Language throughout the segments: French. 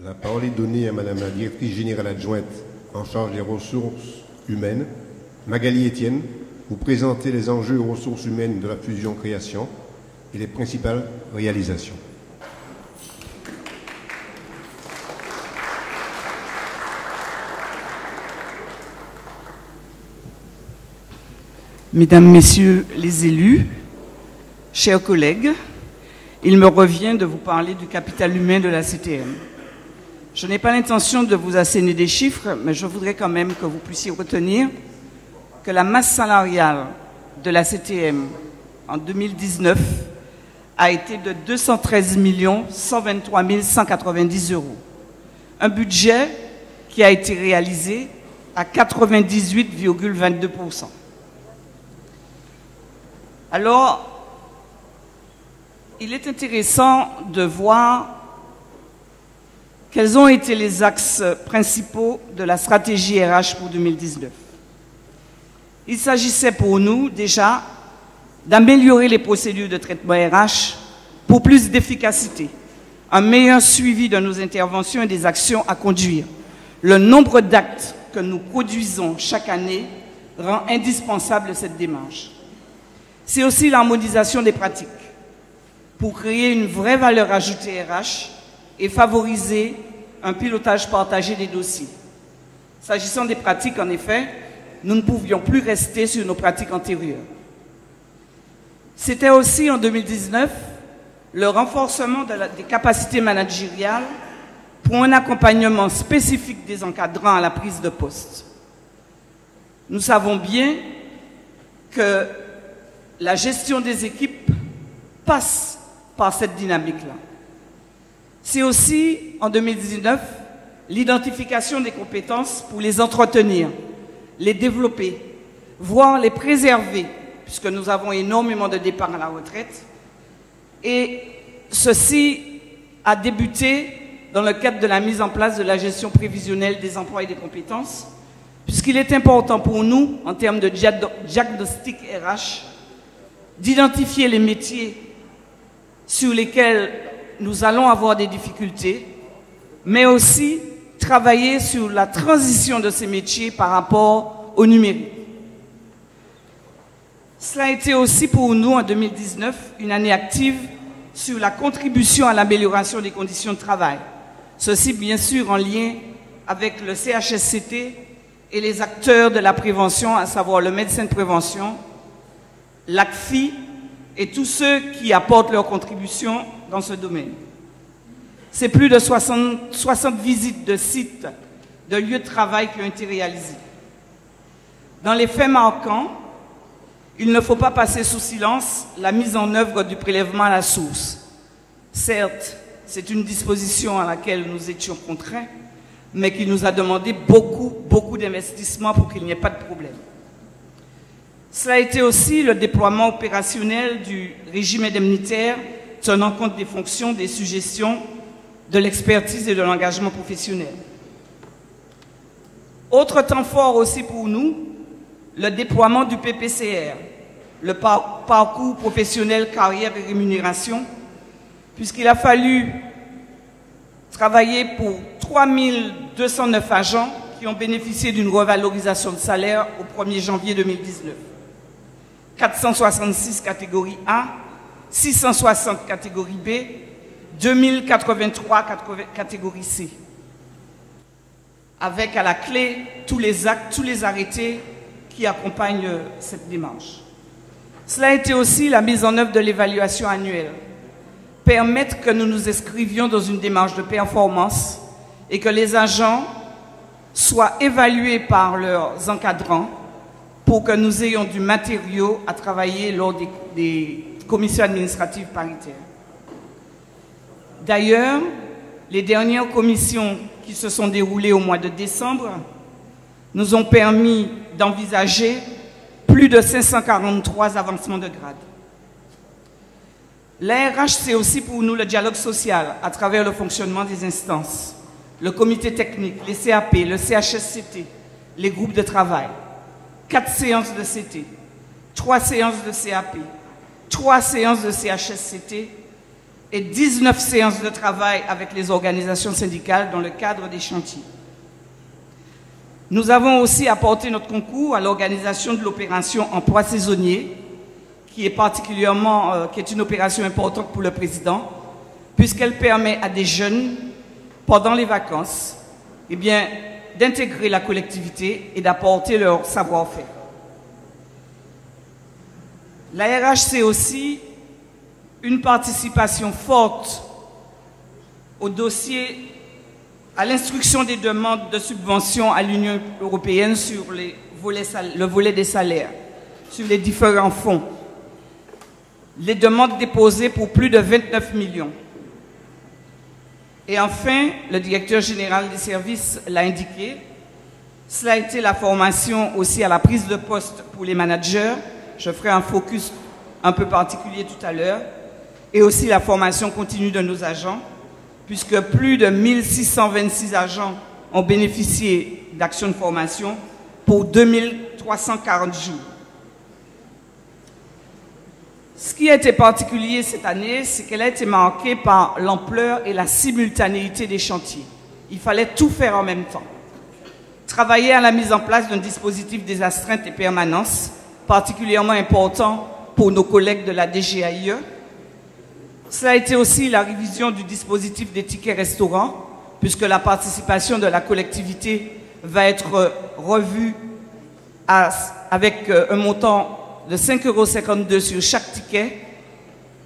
La parole est donnée à Madame la directrice générale adjointe en charge des ressources humaines, Magali Etienne, pour présenter les enjeux aux ressources humaines de la fusion-création et les principales réalisations. Mesdames, Messieurs les élus, chers collègues, il me revient de vous parler du capital humain de la CTM. Je n'ai pas l'intention de vous asséner des chiffres, mais je voudrais quand même que vous puissiez retenir que la masse salariale de la CTM en 2019 a été de 213 123 190 €. Un budget qui a été réalisé à 98,22%. Alors, il est intéressant de voir quels ont été les axes principaux de la stratégie RH pour 2019. Il s'agissait pour nous déjà d'améliorer les procédures de traitement RH pour plus d'efficacité, un meilleur suivi de nos interventions et des actions à conduire. Le nombre d'actes que nous produisons chaque année rend indispensable cette démarche. C'est aussi l'harmonisation des pratiques pour créer une vraie valeur ajoutée RH et favoriser un pilotage partagé des dossiers. S'agissant des pratiques, en effet, nous ne pouvions plus rester sur nos pratiques antérieures. C'était aussi en 2019 le renforcement des capacités managériales pour un accompagnement spécifique des encadrants à la prise de poste. Nous savons bien que la gestion des équipes passe par cette dynamique-là. C'est aussi, en 2019, l'identification des compétences pour les entretenir, les développer, voire les préserver, puisque nous avons énormément de départs à la retraite. Et ceci a débuté dans le cadre de la mise en place de la gestion prévisionnelle des emplois et des compétences, puisqu'il est important pour nous, en termes de diagnostic RH, d'identifier les métiers sur lesquels nous allons avoir des difficultés, mais aussi travailler sur la transition de ces métiers par rapport au numérique. Cela a été aussi pour nous en 2019 une année active sur la contribution à l'amélioration des conditions de travail. Ceci bien sûr en lien avec le CHSCT et les acteurs de la prévention, à savoir le médecin de prévention, l'ACFI et tous ceux qui apportent leur contribution dans ce domaine. C'est plus de 60 visites de sites, de lieux de travail qui ont été réalisées. Dans les faits marquants, il ne faut pas passer sous silence la mise en œuvre du prélèvement à la source. Certes, c'est une disposition à laquelle nous étions contraints, mais qui nous a demandé beaucoup d'investissements pour qu'il n'y ait pas de problème. Cela a été aussi le déploiement opérationnel du régime indemnitaire tenant compte des fonctions, des suggestions, de l'expertise et de l'engagement professionnel. Autre temps fort aussi pour nous, le déploiement du PPCR, le parcours professionnel, carrière et rémunération, puisqu'il a fallu travailler pour 3209 agents qui ont bénéficié d'une revalorisation de salaire au 1er janvier 2019. 466 catégorie A, 660 catégorie B, 2083 catégorie C. Avec à la clé tous les actes, tous les arrêtés qui accompagnent cette démarche. Cela a été aussi la mise en œuvre de l'évaluation annuelle. Permettre que nous nous inscrivions dans une démarche de performance et que les agents soient évalués par leurs encadrants pour que nous ayons du matériau à travailler lors des commissions administratives paritaires. D'ailleurs, les dernières commissions qui se sont déroulées au mois de décembre nous ont permis d'envisager plus de 543 avancements de grade. L'ARH, c'est aussi pour nous le dialogue social à travers le fonctionnement des instances, le comité technique, les CAP, le CHSCT, les groupes de travail, 4 séances de CT, 3 séances de CAP, 3 séances de CHSCT et 19 séances de travail avec les organisations syndicales dans le cadre des chantiers. Nous avons aussi apporté notre concours à l'organisation de l'opération emploi saisonnier, qui est une opération importante pour le président, puisqu'elle permet à des jeunes, pendant les vacances, d'intégrer la collectivité et d'apporter leur savoir-faire. La RH, c'est aussi une participation forte au dossier, à l'instruction des demandes de subventions à l'Union européenne sur le volet des salaires, sur les différents fonds. Les demandes déposées pour plus de 29 millions. Et enfin, le directeur général des services l'a indiqué, cela a été la formation aussi à la prise de poste pour les managers. Je ferai un focus un peu particulier tout à l'heure. Et aussi la formation continue de nos agents, puisque plus de 1626 agents ont bénéficié d'actions de formation pour 2340 jours. Ce qui a été particulier cette année, c'est qu'elle a été marquée par l'ampleur et la simultanéité des chantiers. Il fallait tout faire en même temps. Travailler à la mise en place d'un dispositif des astreintes et permanences, particulièrement important pour nos collègues de la DGAIE. Cela a été aussi la révision du dispositif des tickets restaurants, puisque la participation de la collectivité va être revue avec un montant de 5,52 € sur chaque ticket,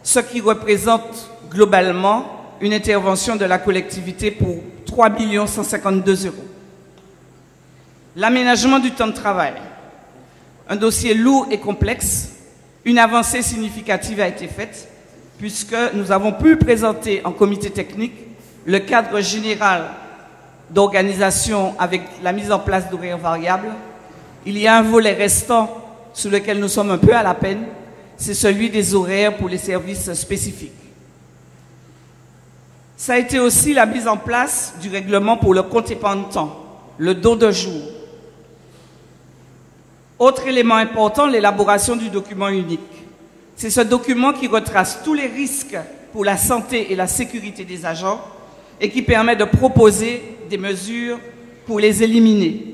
ce qui représente globalement une intervention de la collectivité pour 3 152 €. L'aménagement du temps de travail, un dossier lourd et complexe, une avancée significative a été faite, puisque nous avons pu présenter en comité technique le cadre général d'organisation avec la mise en place d'horaires variables. Il y a un volet restant sur lequel nous sommes un peu à la peine, c'est celui des horaires pour les services spécifiques. Ça a été aussi la mise en place du règlement pour le compte épargne-temps, le don de jour. Autre élément important, l'élaboration du document unique. C'est ce document qui retrace tous les risques pour la santé et la sécurité des agents et qui permet de proposer des mesures pour les éliminer.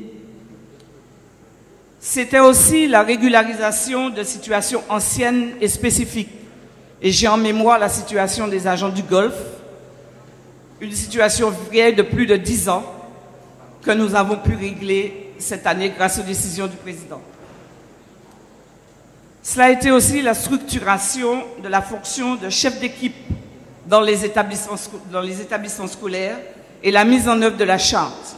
C'était aussi la régularisation de situations anciennes et spécifiques. Et j'ai en mémoire la situation des agents du Golfe, une situation vieille de plus de 10 ans que nous avons pu régler cette année grâce aux décisions du président. Cela a été aussi la structuration de la fonction de chef d'équipe dans les établissements scolaires et la mise en œuvre de la charte.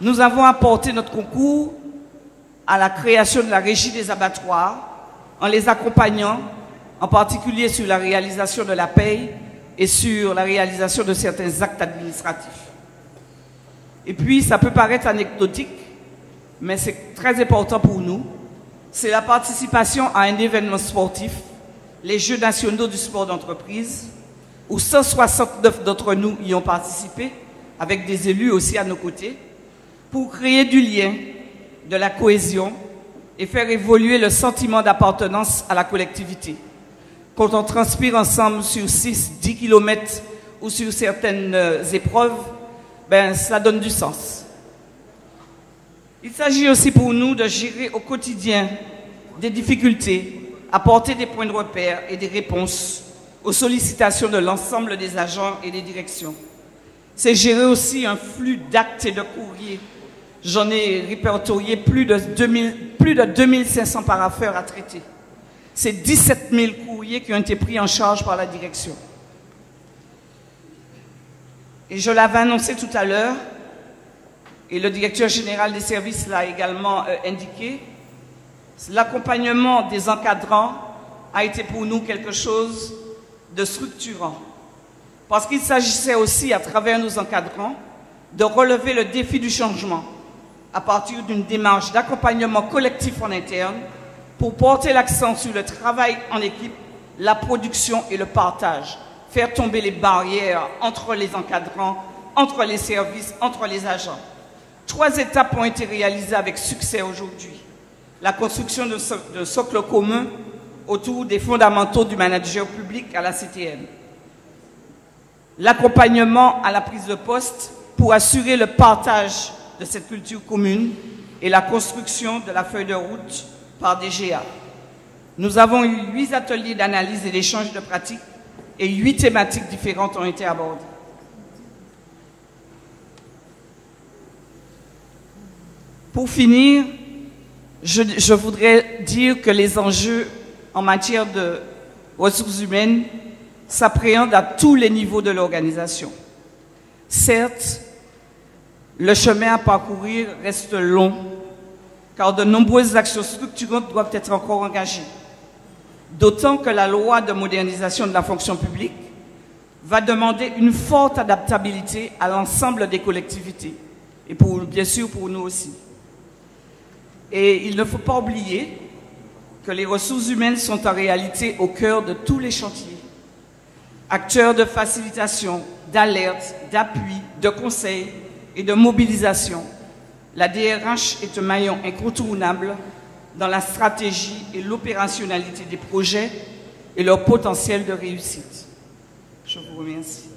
Nous avons apporté notre concours à la création de la régie des abattoirs en les accompagnant, en particulier sur la réalisation de la paie et sur la réalisation de certains actes administratifs. Et puis, ça peut paraître anecdotique, mais c'est très important pour nous. C'est la participation à un événement sportif, les Jeux nationaux du sport d'entreprise, où 169 d'entre nous y ont participé, avec des élus aussi à nos côtés, pour créer du lien, de la cohésion et faire évoluer le sentiment d'appartenance à la collectivité. Quand on transpire ensemble sur 6-10 km ou sur certaines épreuves, ça donne du sens. Il s'agit aussi pour nous de gérer au quotidien des difficultés, apporter des points de repère et des réponses aux sollicitations de l'ensemble des agents et des directions. C'est gérer aussi un flux d'actes et de courriers. J'en ai répertorié plus de 2500 parapheurs à traiter. C'est 17 000 courriers qui ont été pris en charge par la direction. Et je l'avais annoncé tout à l'heure, et le directeur général des services l'a également indiqué, l'accompagnement des encadrants a été pour nous quelque chose de structurant. Parce qu'il s'agissait aussi, à travers nos encadrants, de relever le défi du changement à partir d'une démarche d'accompagnement collectif en interne pour porter l'accent sur le travail en équipe, la production et le partage, faire tomber les barrières entre les encadrants, entre les services, entre les agents. 3 étapes ont été réalisées avec succès aujourd'hui. La construction de socles communs autour des fondamentaux du manager public à la CTM. L'accompagnement à la prise de poste pour assurer le partage de cette culture commune et la construction de la feuille de route par DGA. Nous avons eu 8 ateliers d'analyse et d'échange de pratiques et 8 thématiques différentes ont été abordées. Pour finir, je voudrais dire que les enjeux en matière de ressources humaines s'appréhendent à tous les niveaux de l'organisation. Certes, le chemin à parcourir reste long, car de nombreuses actions structurantes doivent être encore engagées. D'autant que la loi de modernisation de la fonction publique va demander une forte adaptabilité à l'ensemble des collectivités, et bien sûr pour nous aussi. Et il ne faut pas oublier que les ressources humaines sont en réalité au cœur de tous les chantiers. Acteurs de facilitation, d'alerte, d'appui, de conseil et de mobilisation, la DRH est un maillon incontournable dans la stratégie et l'opérationnalité des projets et leur potentiel de réussite. Je vous remercie.